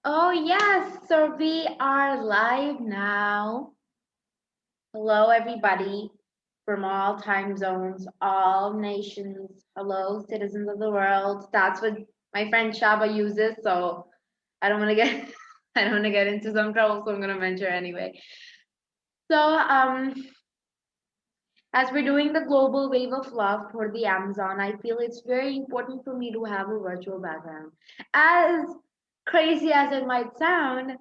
Oh, yes, so we are live now. Hello, everybody from all time zones, all nations. Hello, citizens of the world. That's what my friend Shaba uses, so I don't want to get I don't want to get into some trouble, so I'm going to mention anyway. So, as we're doing the global wave of love for the Amazon, I feel it's very important for me to have a virtual background. As crazy as it might sound,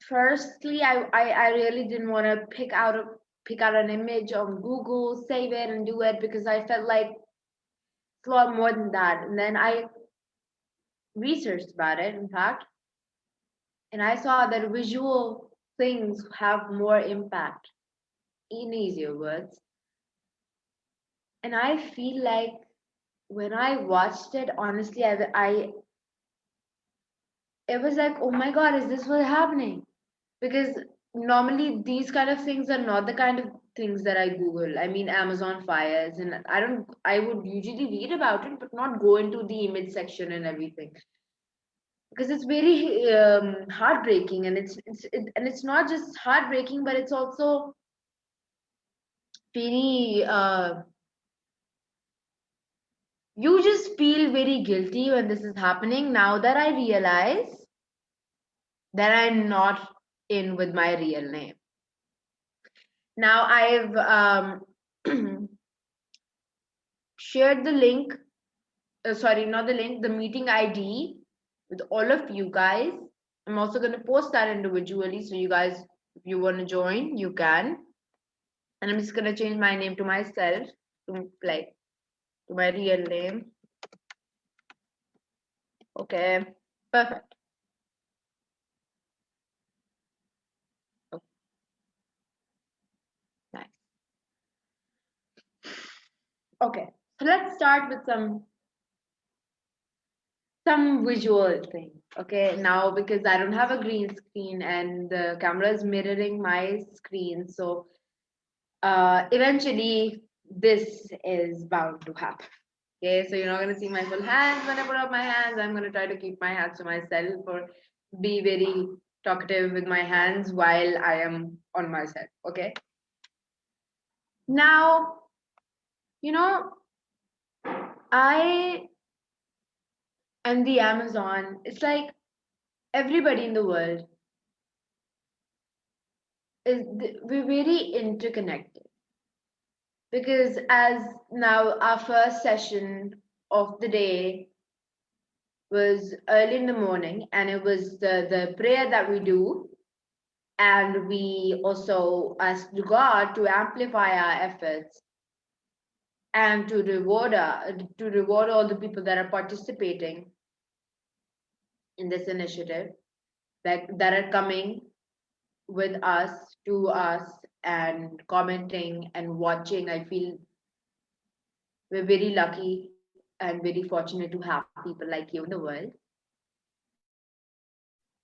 firstly, I really didn't want to pick out an image on Google, save it, and do it because I felt like it's a lot more than that. And then I researched about it, in fact, and I saw that visual things have more impact in easier words. And I feel like when I watched it, honestly, I it was like, oh my God, is this what's happening? Because normally these kind of things are not the kind of things that I Google. I mean, Amazon fires, and I would usually read about it, but not go into the image section and everything because it's very heartbreaking, and and it's not just heartbreaking, but it's also very you just feel very guilty when this is happening. Now that I realize that I'm not in with my real name. Now I've shared the link, sorry, not the link, the meeting ID with all of you guys. I'm also going to post that individually. So, you guys, if you want to join, you can. And I'm just going to change my name to myself, to like to my real name. Okay, perfect. Okay, nice. Okay, so let's start with some visual thing. Okay, now because I don't have a green screen and the camera is mirroring my screen, so eventually this is bound to happen. Okay, so you're not gonna see my full hands when I put up my hands. I'm gonna try to keep my hands to myself or be very talkative with my hands while I am on myself. Okay. Now, you know, I and the Amazon, it's like everybody in the world we're very interconnected because as now our first session of the day was early in the morning, and it was the prayer that we do, and we also ask God to amplify our efforts and to reward all the people that are participating in this initiative, that are coming with us, to us, and commenting and watching. I feel we're very lucky and very fortunate to have people like you in the world.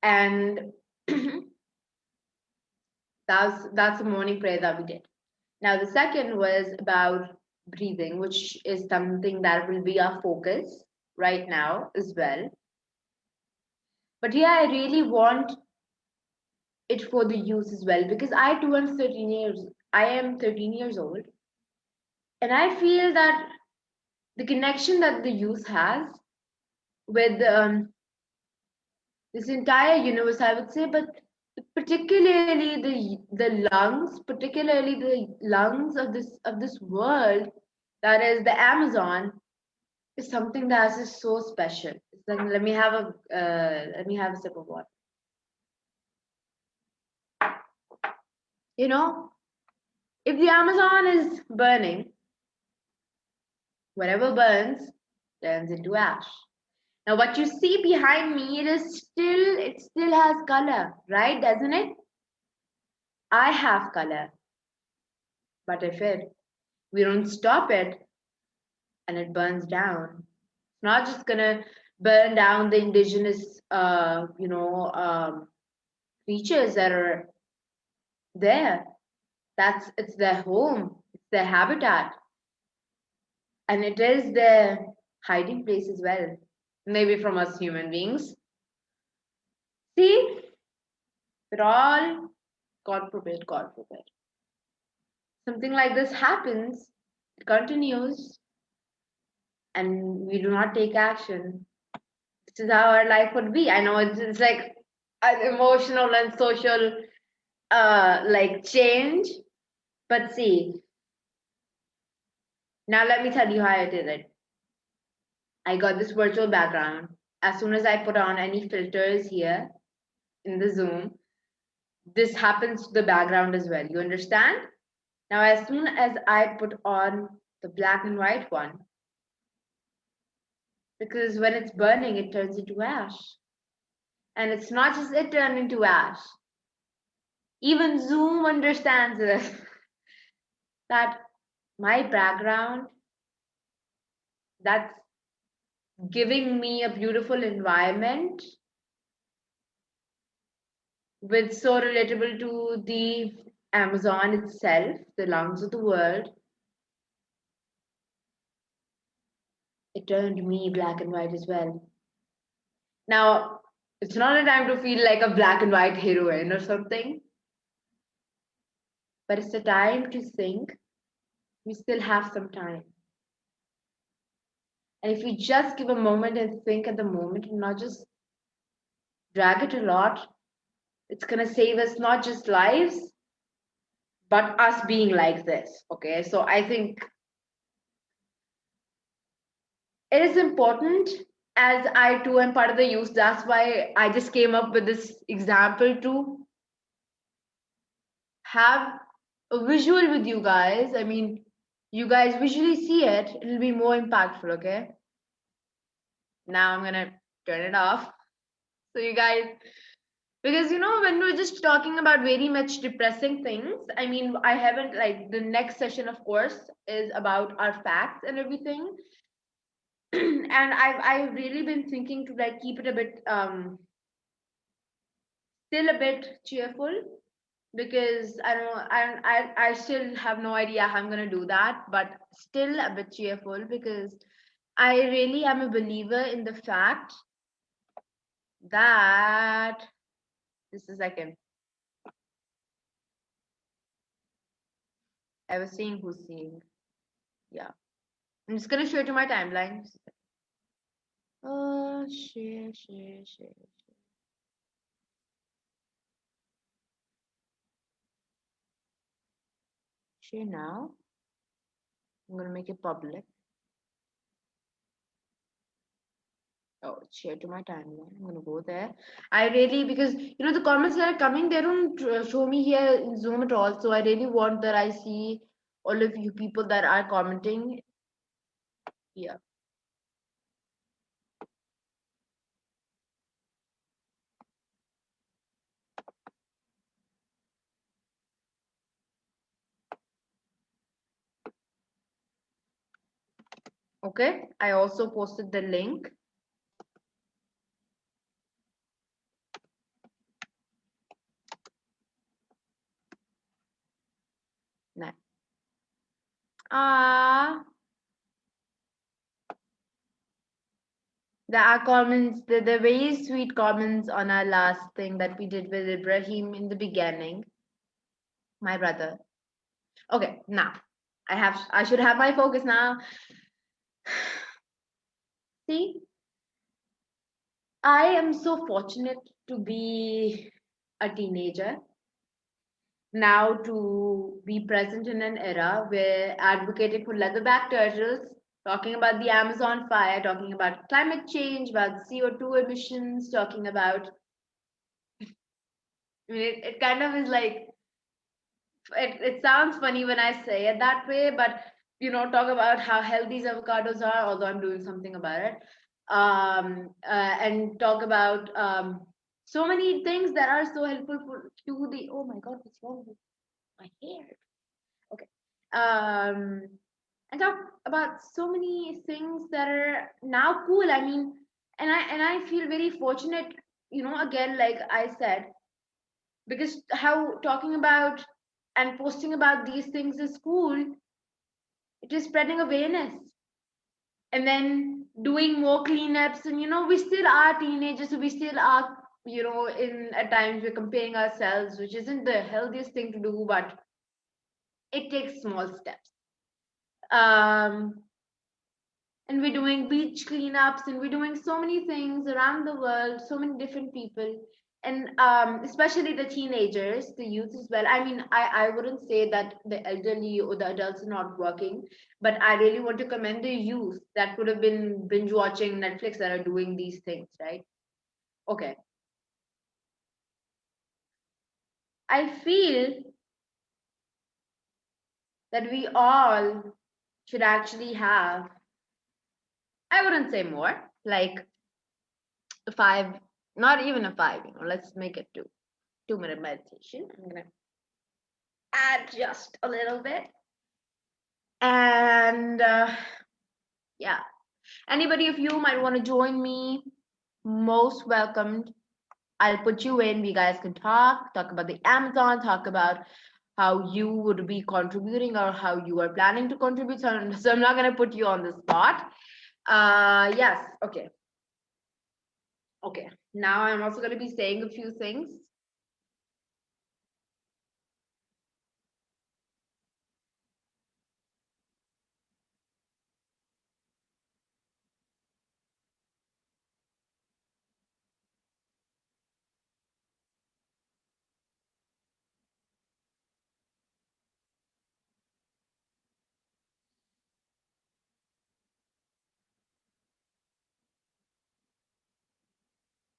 And that's the morning prayer that we did. Now the second was about breathing, which is something that will be our focus right now as well. But yeah, I really want it for the youth as well because I too am 13 years. I am 13 years old, and I feel that the connection that the youth has with this entire universe, I would say, but particularly particularly the lungs of this world, that is the Amazon, is something that is so special. It's like, let me have a sip of water. You know, if the Amazon is burning, whatever burns turns into ash. Now, what you see behind me, it still has color, right? Doesn't it? I have color, but if we don't stop it and it burns down, it's not just gonna burn down the indigenous, creatures that are there. It's their home, it's their habitat, and it is their hiding place as well. Maybe from us human beings, See, we're all God forbid, God forbid. Something like this happens, it continues, and we do not take action. This is how our life would be. I know it's like an emotional and social like change, but see, now let me tell you how I did it. I got this virtual background. As soon as I put on any filters here in the Zoom, this happens to the background as well. You understand? Now, as soon as I put on the black and white one, because when it's burning, it turns into ash. And it's not just it turned into ash. Even Zoom understands this. That my background, that's giving me a beautiful environment with so relatable to the Amazon itself, the lungs of the world. It turned me black and white as well. Now, it's not a time to feel like a black and white heroine or something, but it's a time to think we still have some time. And if we just give a moment and think at the moment and not just drag it a lot, it's going to save us not just lives, but us being like this. Okay, so I think it is important, as I too am part of the youth. That's why I just came up with this example to have a visual with you guys. I mean, you guys visually see it, it'll be more impactful. Okay, now I'm gonna turn it off so you guys, because when we're just talking about very much depressing things, I mean, I haven't, like, the next session of course is about our facts and everything. And I've really been thinking to like keep it a bit still a bit cheerful, because I don't know, I still have no idea how I'm gonna do that, but still a bit cheerful, because I really am a believer in the fact that just a second. I was seeing who's seeing. Yeah. I'm just gonna share to my timeline. Share. Share now. I'm gonna make it public. Oh, share to my timeline. I'm gonna go there. I really, because the comments that are coming, they don't show me here in Zoom at all. So I really want that I see all of you people that are commenting. Yeah. Okay. I also posted the link. Nah. Ah. There are comments, the very sweet comments on our last thing that we did with Ibrahim in the beginning. My brother. Okay, now I should have my focus now. See, I am so fortunate to be a teenager now, to be present in an era where advocating for leatherback turtles, talking about the Amazon fire, talking about climate change, about CO2 emissions, talking about, I mean, it kind of is like, it sounds funny when I say it that way, but talk about how healthy these avocados are, although I'm doing something about it. And talk about so many things that are so helpful to the, oh my god, what's wrong with my hair? Okay. And talk about so many things that are now cool. I mean, and I feel very fortunate, again, like I said, because how talking about and posting about these things is cool, it is spreading awareness, and then doing more cleanups. And we still are teenagers, so we still are in at times we're comparing ourselves, which isn't the healthiest thing to do, but it takes small steps. Um, and we're doing beach cleanups, and we're doing so many things around the world, so many different people, and especially the teenagers, the youth as well. I mean, I wouldn't say that the elderly or the adults are not working, but I really want to commend the youth that could have been binge watching Netflix that are doing these things, right? Okay. I feel that we all should actually have, I wouldn't say more, like a five, not even a five, let's make it 2 minute meditation. I'm gonna add just a little bit. And yeah, anybody of you might want to join me, most welcomed. I'll put you in. We guys can talk about the Amazon, talk about how you would be contributing or how you are planning to contribute. So I'm not going to put you on the spot. Yes, okay. Okay. Now I'm also going to be saying a few things.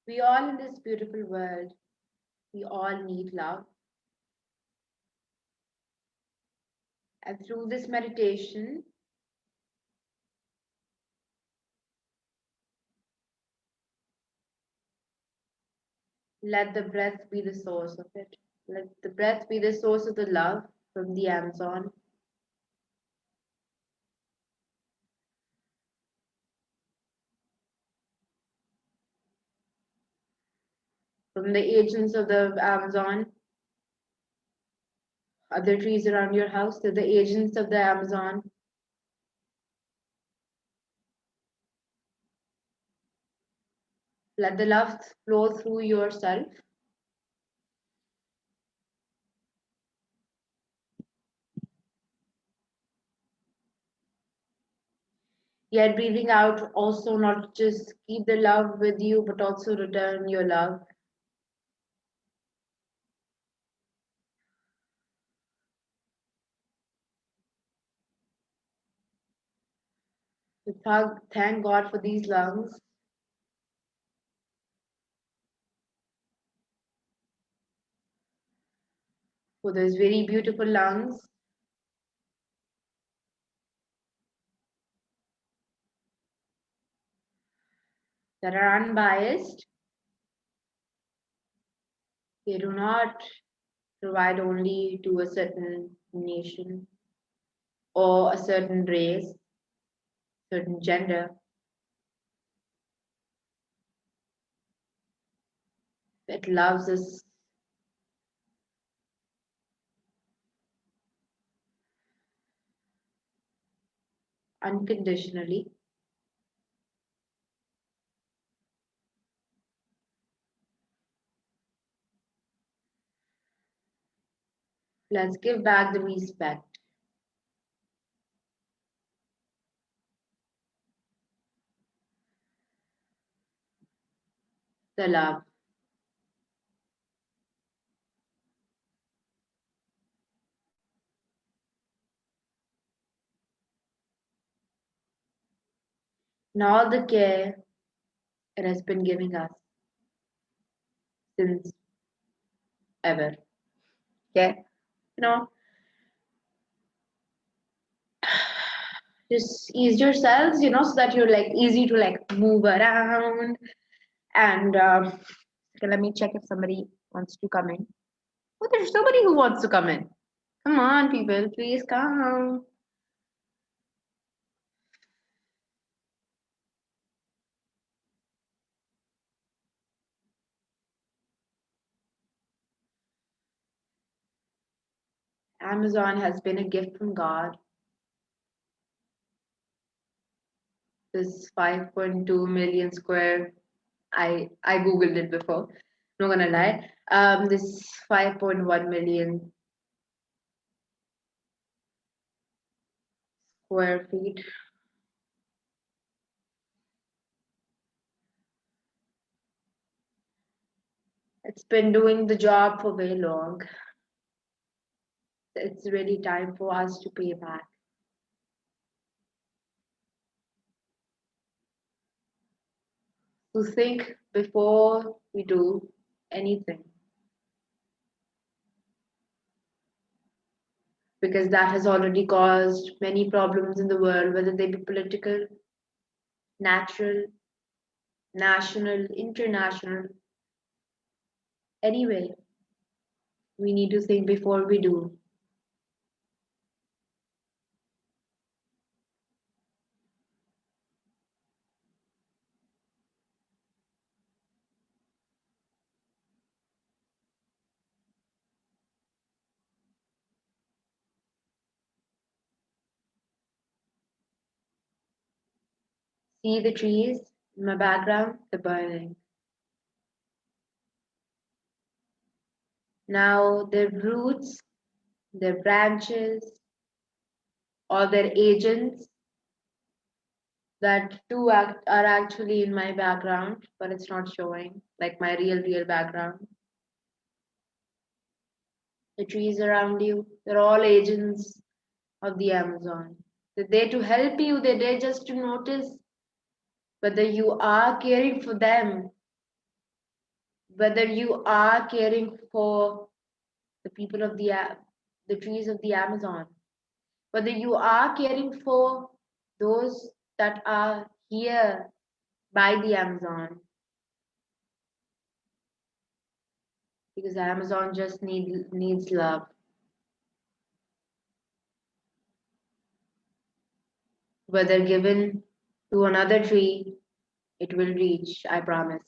We all in this beautiful world, we all need love. And through this meditation, let the breath be the source of it. Let the breath be the source of the love from the Amazon. From the agents of the Amazon, other trees around your house, they're the agents of the Amazon. Let the love flow through yourself. Yet breathing out also not just keep the love with you, but also return your love. So thank God for these lungs, for those very beautiful lungs that are unbiased. They do not provide only to a certain nation or a certain race, certain gender. It loves us unconditionally. Let's give back the respect, the love. And all the care it has been giving us since ever. Okay? You know, just ease yourselves, so that you're like easy to like move around. And okay, let me check if somebody wants to come in. Oh, there's nobody who wants to come in. Come on, people, please come. Amazon has been a gift from God. This 5.2 million square, I googled it before. Not gonna lie. This 5.1 million square feet. It's been doing the job for very long. It's really time for us to pay back. To think before we do anything, because that has already caused many problems in the world, whether they be political, natural, national, international. Anyway, we need to think before we do. See the trees in my background? They're burning. Now, their roots, their branches, or their agents that too are actually in my background, but it's not showing like my real background. The trees around you, they're all agents of the Amazon. They're there to help you, they're there just to notice whether you are caring for them, whether you are caring for the people of the trees of the Amazon, whether you are caring for those that are here by the Amazon, because Amazon just needs love. Whether given to another tree, it will reach, I promise.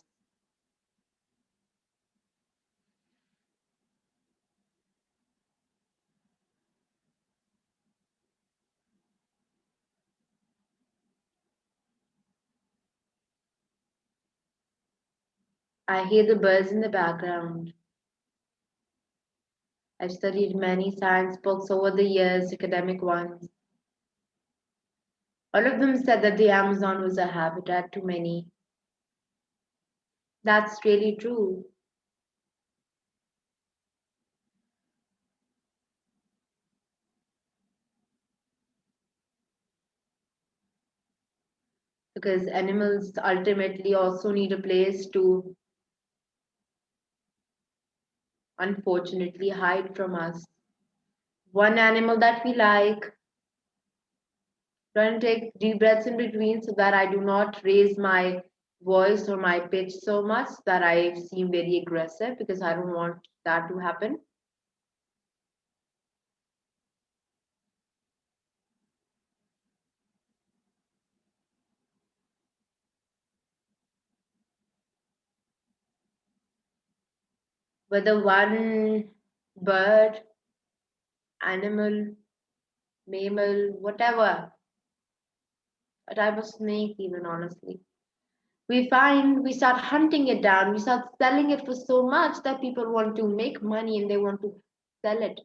I hear the birds in the background. I've studied many science books over the years, academic ones. All of them said that the Amazon was a habitat to many. That's really true because animals ultimately also need a place to, unfortunately, hide from us. One animal that we like, trying to take deep breaths in between so that I do not raise my voice or my pitch so much that I seem very aggressive because I don't want that to happen. Whether one bird, animal, mammal, whatever, a type of snake, even honestly, we start hunting it down, we start selling it for so much that people want to make money and they want to sell it.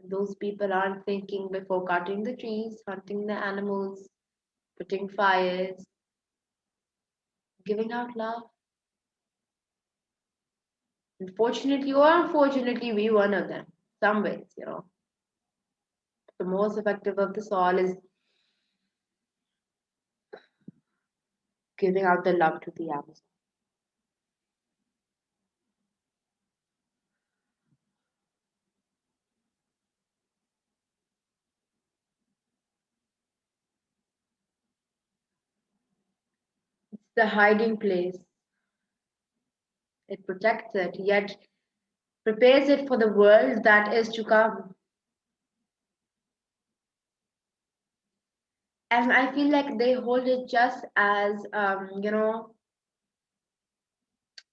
Those people aren't thinking before cutting the trees, hunting the animals, putting fires, giving out love. Unfortunately or unfortunately, we one of them. Some ways. The most effective of this all is giving out the love to the Amazon. It's the hiding place. It protects it, yet prepares it for the world that is to come. And I feel like they hold it just as a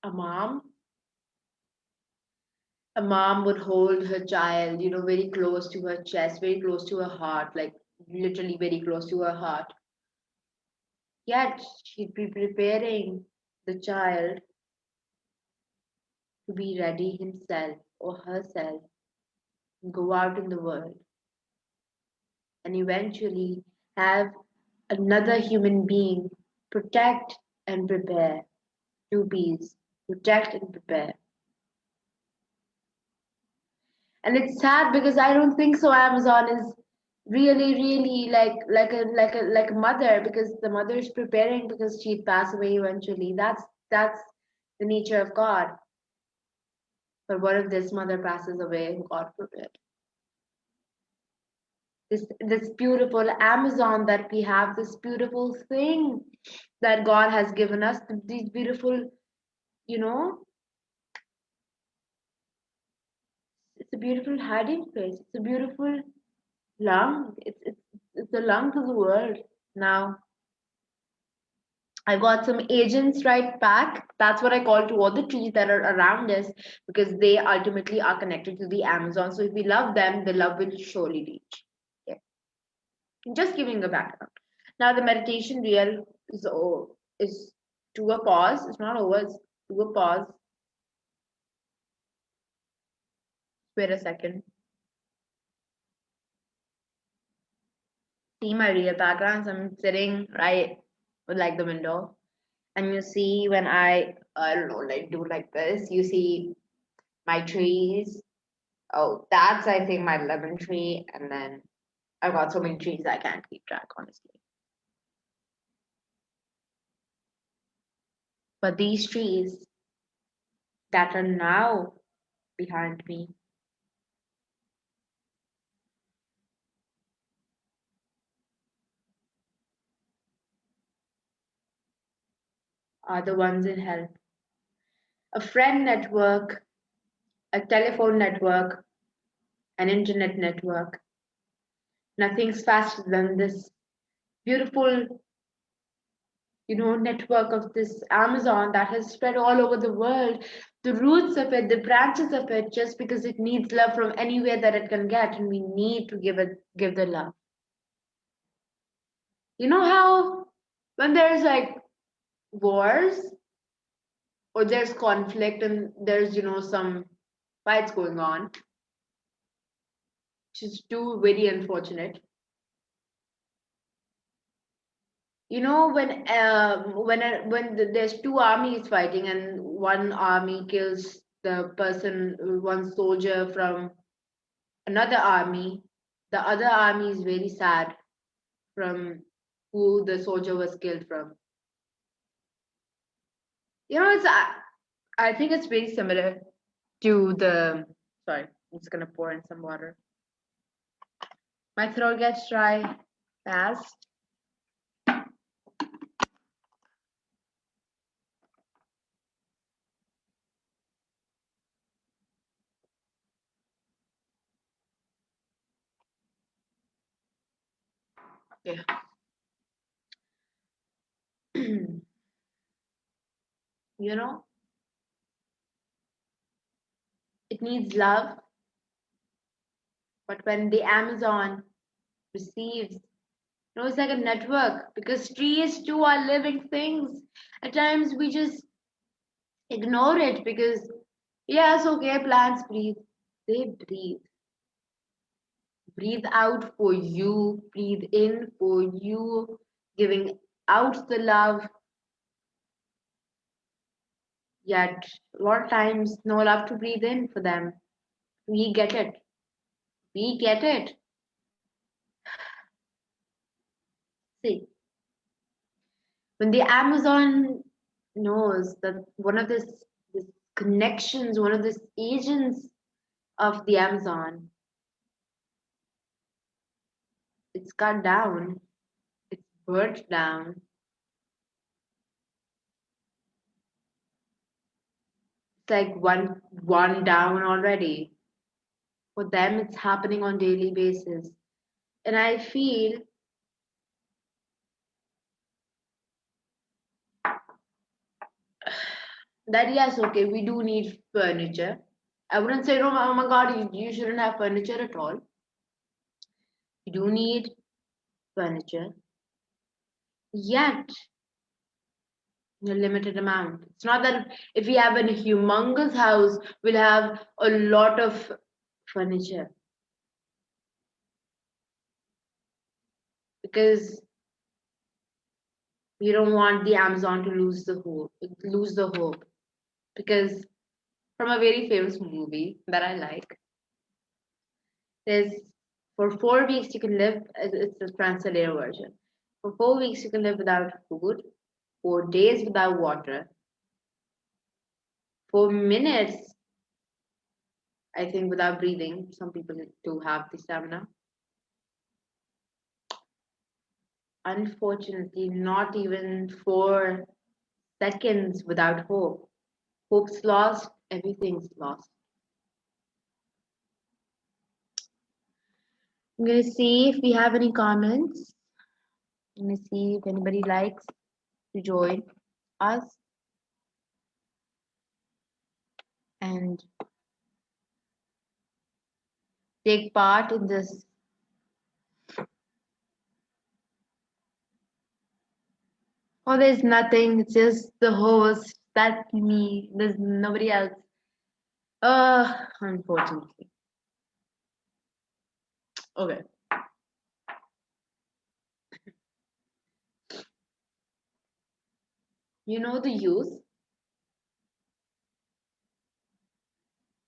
mom. A mom would hold her child, very close to her chest, very close to her heart, like literally very close to her heart. Yet she'd be preparing the child to be ready himself or herself, go out in the world, and eventually have another human being protect and prepare. Two P's: protect and prepare. And it's sad because I don't think so. Amazon is really like a mother, because the mother is preparing because she'd pass away eventually. That's the nature of God. But what if this mother passes away? God forbid. This beautiful Amazon that we have, this beautiful thing that God has given us, these beautiful, you know, it's a beautiful hiding place. It's a beautiful lung. It's a lung to the world. Now I got some agents right back. That's what I call to all the trees that are around us, because they ultimately are connected to the Amazon. So if we love them, the love will surely reach. Okay. Just giving a background. Now the meditation real is to a pause. It's not over. It's to a pause. Wait a second. See my real backgrounds. I'm sitting right with like the window, and you see when I don't know, like do like this. You see my trees. Oh, that's I think my lemon tree, and then I've got so many trees I can't keep track, honestly. But these trees that are now behind me are the ones in health. A friend network, a telephone network, an internet network. Nothing's faster than this beautiful, network of this Amazon that has spread all over the world. The roots of it, the branches of it, just because it needs love from anywhere that it can get, and we need to give the love. You know how when there's like wars or there's conflict and there's some fights going on, which is too very unfortunate. There's two armies fighting and one army kills the person, one soldier from another army, the other army is very sad from who the soldier was killed from. It's I think it's very similar to the. Sorry, I'm just gonna pour in some water. My throat gets dry fast. Yeah. you know, it needs love, but when the Amazon receives, it's like a network, because trees too are living things. At times we just ignore it because, yes, okay, plants breathe. They breathe. Breathe out for you, breathe in for you, giving out the love. Yet, a lot of times, no love to breathe in for them. We get it. We get it. See, when the Amazon knows that this connections, one of these agents of the Amazon, it's cut down, it's burnt down. It's like one down already. For them, it's happening on daily basis. And I feel that yes, okay, we do need furniture. I wouldn't say, no, oh my God, you shouldn't have furniture at all. You do need furniture. Yet, a limited amount. It's not that if we have a humongous house, we'll have a lot of furniture because we don't want the Amazon to lose the hope. Because from a very famous movie that I like, there's for 4 weeks you can live. It's the translator version. For 4 weeks you can live without food, 4 days without water, 4 minutes I think without breathing. Some people do have the stamina. Unfortunately, not even 4 seconds without hope. Hope's lost, everything's lost. I'm gonna see if we have any comments. I'm gonna see if anybody likes to join us and take part in this. Oh, there's nothing. It's just the host. That's me. There's nobody else. Unfortunately. Okay. You know the youth,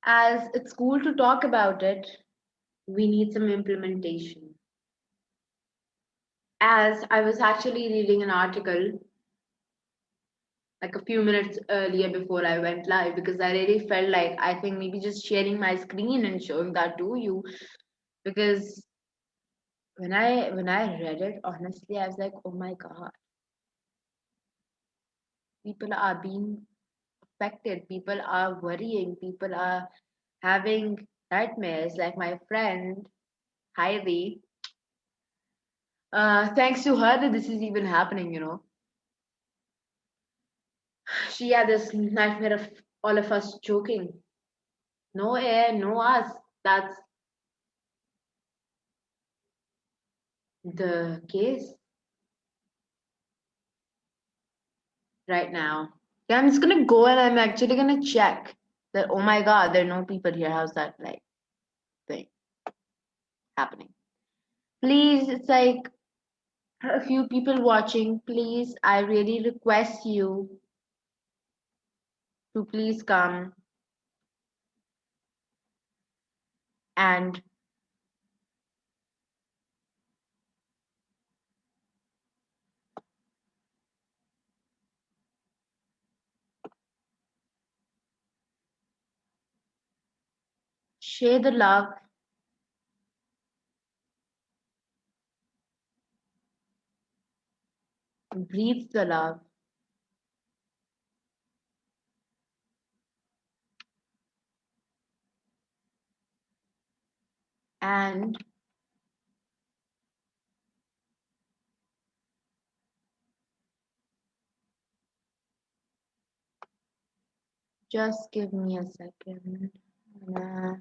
as it's cool to talk about it, we need some implementation. As I was actually reading an article like a few minutes earlier before I went live because I really felt like I think maybe just sharing my screen and showing that to you because when I read it honestly I was like, oh my god, people are being affected, people are worrying, people are having nightmares like my friend Heidi. Thanks to her that this is even happening. She had this nightmare of all of us choking. No air, no us. That's the case right now. Yeah, I'm just gonna go and I'm actually gonna check that. Oh my god, there are no people here. How's that like thing happening? Please, it's like a few people watching. Please, I really request you to please come and share the love, breathe the love, and just give me a second. Uh,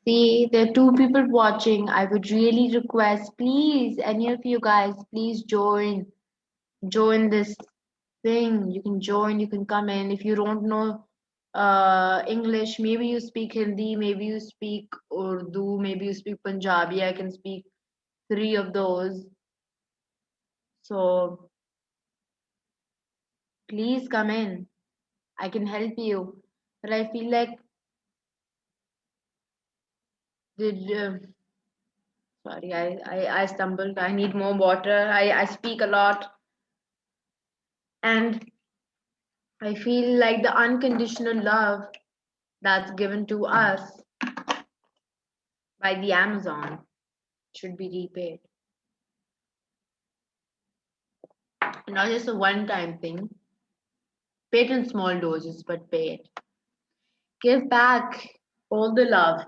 See, there are two people watching. I would really request, please, any of you guys, please join this thing. You can join, you can come in. If you don't know English, maybe you speak Hindi, maybe you speak Urdu, maybe you speak Punjabi. I can speak three of those. So please come in. I can help you. But I feel like did sorry, I stumbled. I need more water. I speak a lot. And I feel like the unconditional love that's given to us by the Amazon should be repaid. Not just a one time thing. Pay it in small doses, but pay it. Give back all the love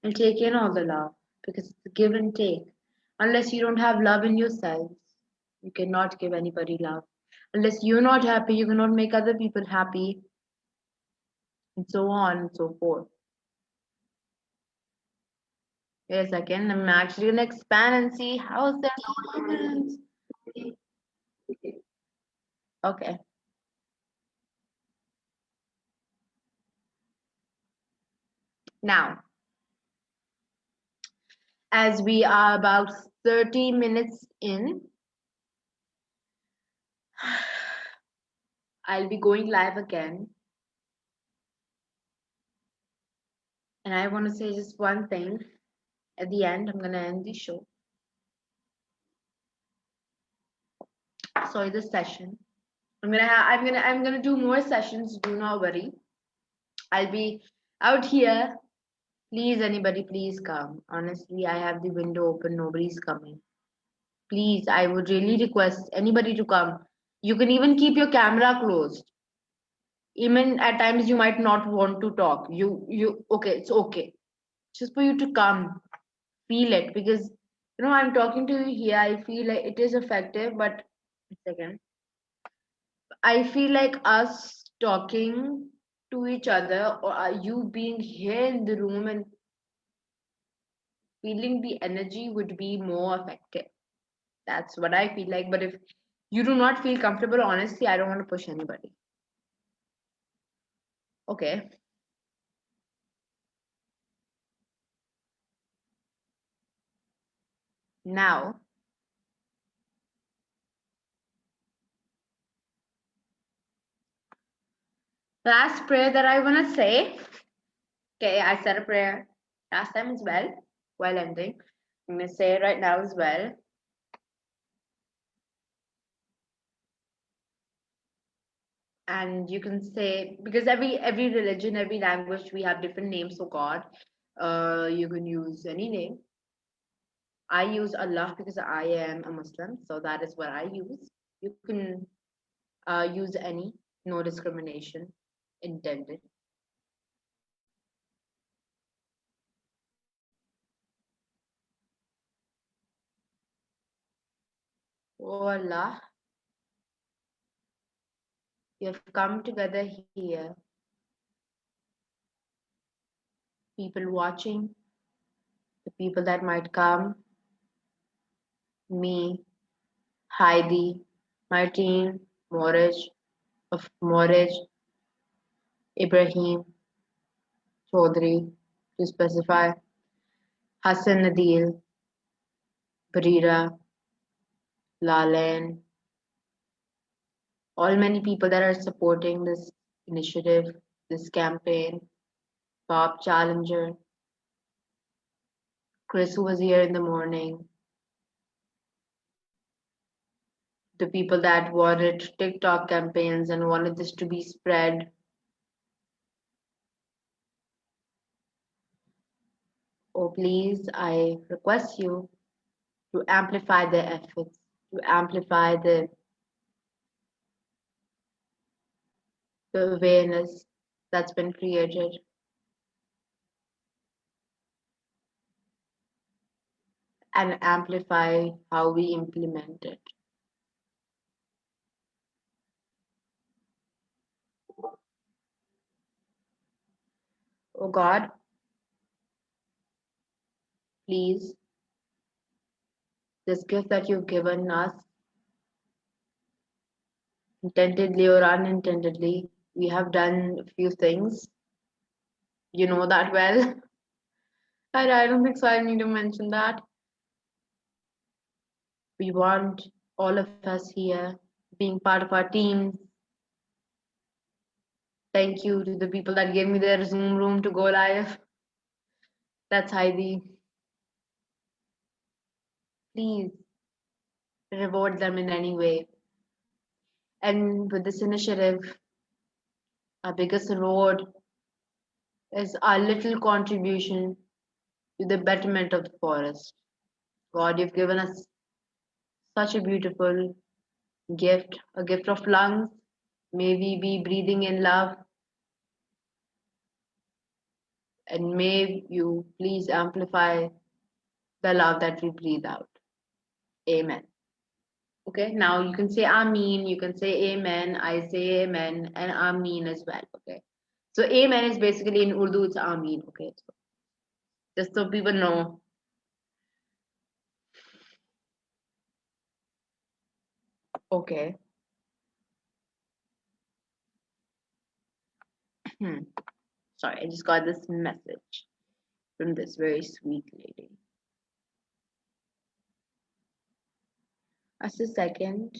and take in all the love because it's a give and take. Unless you don't have love in yourselves, you cannot give anybody love. Unless you're not happy, you cannot make other people happy, and so on and so forth. Wait a second. I'm actually gonna expand and see how is there no difference. Okay. Now, as we are about 30 minutes in, I'll be going live again. And I want to say just one thing. At the end, I'm gonna end the show. Sorry, this session. I'm gonna do more sessions. Do not worry. I'll be out here. Please, anybody, please come. Honestly, I have the window open. Nobody's coming. Please, I would really request anybody to come. You can even keep your camera closed. Even at times you might not want to talk. Okay, it's okay. Just for you to come, feel it because I'm talking to you here. I feel like it is effective, but a second. I feel like us talking to each other or you being here in the room and feeling the energy would be more effective. That's what I feel like. But if you do not feel comfortable, honestly, I don't want to push anybody. Okay. Now, last prayer that I want to say. Okay, I said a prayer last time as well while ending. I'm going to say it right now as well. And you can say because every religion, every language, we have different names for God. You can use any name. I use Allah because I am a Muslim, so that is what I use. You can use any, no discrimination intended. Oh Allah, we have come together here, people watching, the people that might come, me, Heidi, Martin, Morij, Ibrahim, Chaudhry, to specify, Hassan Nadil, Barira, Lalen, all many people that are supporting this initiative, this campaign, Bob Challenger, Chris who was here in the morning, the people that wanted TikTok campaigns and wanted this to be spread. Oh, please, I request you to amplify their efforts, to amplify the awareness that's been created, and amplify how we implement it. Oh God, please, this gift that you've given us, intendedly or unintendedly, we have done a few things. You know that well. I don't think so. I need to mention that. We want all of us here being part of our teams. Thank you to the people that gave me their Zoom room to go live. That's Heidi. Please reward them in any way. And with this initiative, our biggest reward is our little contribution to the betterment of the forest. God, you've given us such a beautiful gift, a gift of lungs. May we be breathing in love, and may you please amplify the love that we breathe out. Amen. Okay, now you can say Amin, you can say Amen, I say Amen, and Amin as well. Okay, so Amen is basically in Urdu, it's Amin. Okay, so just so people know. Okay. Sorry, I just got this message from this very sweet lady. Just a second.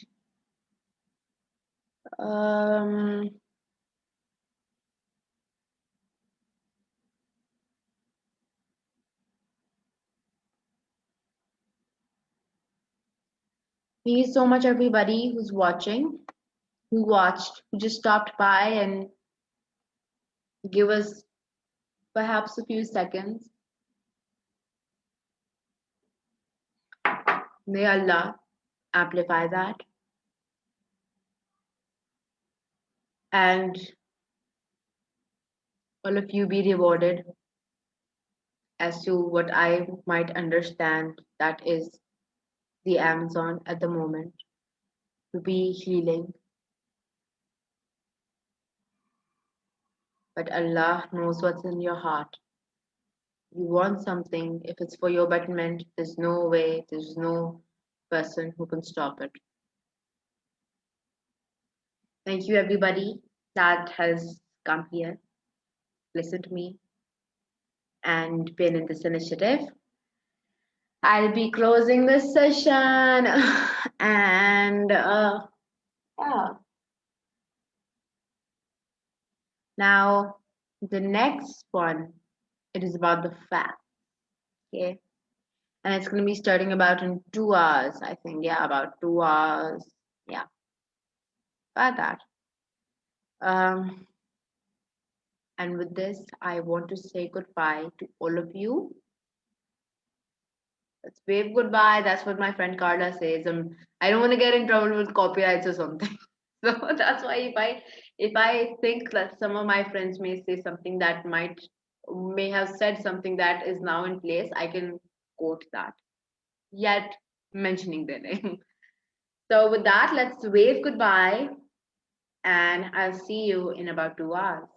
Um, Thank you so much, everybody who's watching, who watched, who just stopped by and give us perhaps a few seconds. May Allah amplify that and all of you be rewarded as to what I might understand that is the Amazon at the moment to be healing. But Allah knows what's in your heart. You want something, if it's for your betterment, there's no way, there's no person who can stop it. Thank you, everybody that has come here, listened to me, and been in this initiative. I'll be closing this session, and yeah. Now, the next one, it is about the fact, okay? And it's going to be starting about in 2 hours, I think. Yeah, about 2 hours. Yeah, about that. Um, and with this, I want to say goodbye to all of you. Let's wave goodbye. That's what my friend Carla says. I don't want to get in trouble with copyrights or something. So that's why if I think that some of my friends may say something that may have said something that is now in place, I can quote that. Yet mentioning their name. So with that, let's wave goodbye and I'll see you in about 2 hours.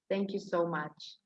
Thank you so much.